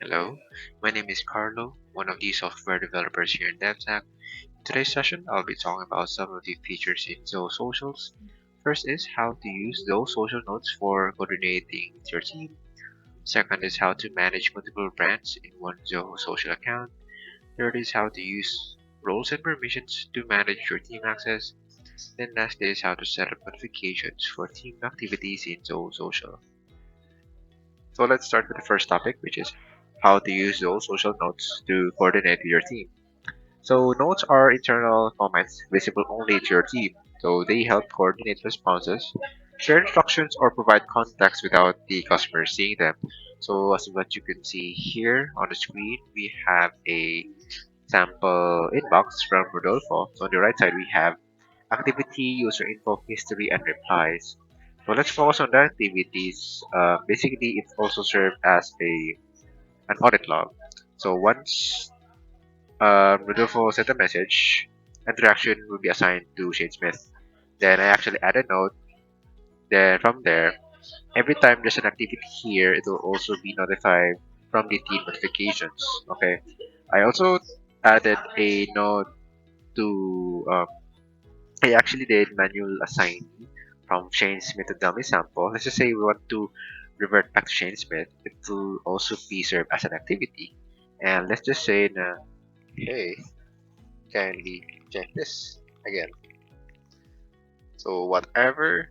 Hello, my name is Carlo, one of the software developers here in DevTech. In today's session, I'll be talking about some of the features in Zoho Socials. First is how to use Zoho Social Notes for coordinating with your team. Second is how to manage multiple brands in one Zoho Social account. Third is how to use roles and permissions to manage your team access. Then last is how to set up notifications for team activities in Zoho Social. So let's start with the first topic, which is how to use those social notes to coordinate with your team. So notes are internal comments visible only to your team. So they help coordinate responses, share instructions, or provide context without the customer seeing them. So as what you can see here on the screen, we have a sample inbox from Rodolfo. So on the right side, we have activity, user info, history, and replies. So let's focus on the activities. Basically, it also serves as an audit log. So once Rodolfo sent a message, interaction will be assigned to Shane Smith. Then I actually add a note. Then from there, every time there's an activity here, it will also be notified from the team notifications. Okay. I also added a note to I actually did manual assign from Shane Smith to dummy sample. Let's just say we want to revert back to Shane Smith. It will also be served as an activity. And let's just say na, hey, kindly check this again. So whatever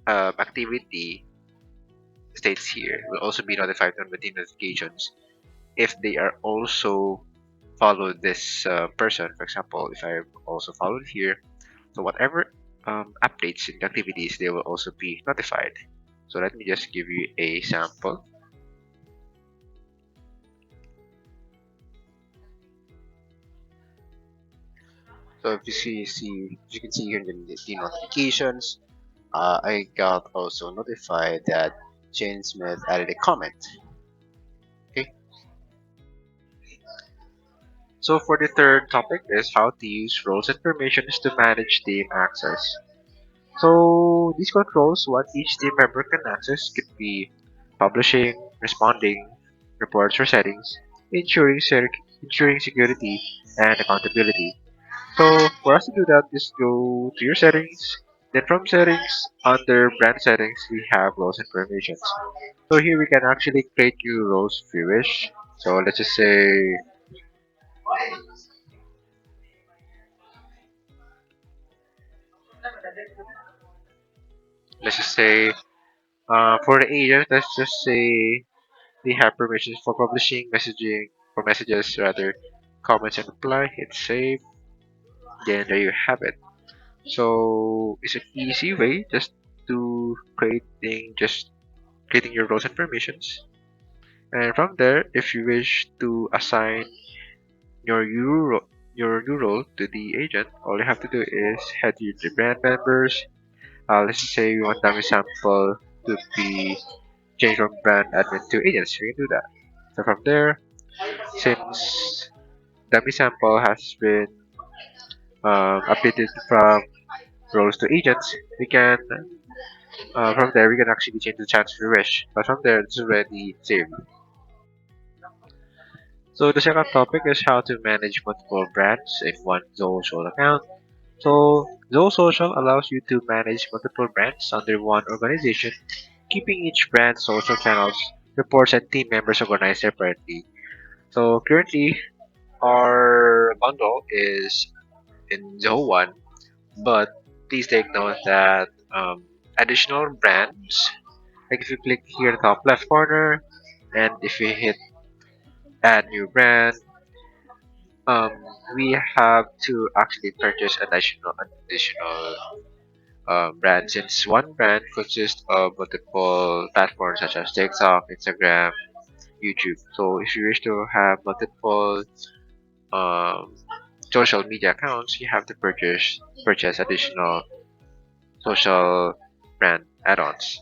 activity states here will also be notified on the team notifications if they are also followed this person. For example, if I also followed here, so whatever updates in the activities, they will also be notified. So let me just give you a sample. So if you can see here in the notifications, I got also notified that Jane Smith added a comment. Okay. So for the third topic is how to use roles and permissions to manage team access. So these controls, what each team member can access, could be publishing, responding, reports or settings, ensuring security and accountability. So for us to do that, just go to your settings. Then from settings, under brand settings, we have roles and permissions. So here we can actually create new roles if you wish. So let's just say for the agent, let's just say they have permissions for publishing, messaging, for messages rather, comments and reply. Hit save. Then there you have it. So it's an easy way to creating your roles and permissions. And from there, if you wish to assign your new role to the agent, all you have to do is head to the brand members. Let's just say you want dummy sample to be changed from brand admin to agents. You can do that. So from there, since dummy sample has been updated from roles to agents, we can from there we can actually change the chance if we wish. But from there, it's already saved. So the second topic is how to manage multiple brands in one social account. So Zoho Social allows you to manage multiple brands under one organization, keeping each brand's social channels, reports, and team members organized separately. So currently, our bundle is in Zoho One, but please take note that additional brands, like if you click here in the top left corner, and if you hit add new brand, um, we have to actually purchase additional brand, since one brand consists of multiple platforms such as TikTok, Instagram, YouTube. So if you wish to have multiple um, social media accounts, you have to purchase additional social brand add-ons.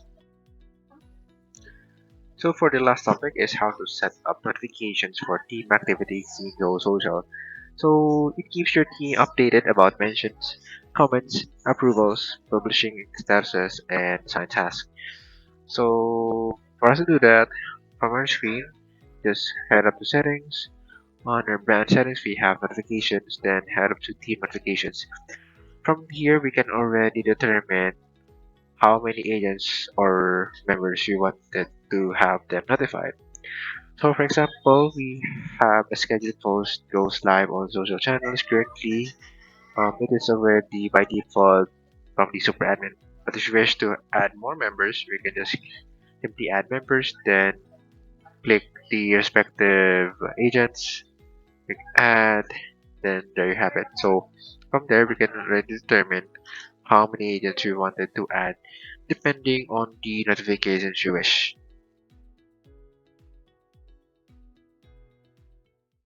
So for the last topic is how to set up notifications for team activities in Go Social. So it keeps your team updated about mentions, comments, approvals, publishing statuses, and signed tasks. So for us to do that, from our screen, just head up to settings. Under brand settings, we have notifications, then head up to team notifications. From here, we can already determine how many agents or members we wanted to have them notified. So for example, we have a scheduled post goes live on social channels currently. It is already by default from the super admin. But if you wish to add more members, we can just simply add members, then click the respective agents, click add, then there you have it. So from there, we can already determine how many agents we wanted to add depending on the notifications you wish.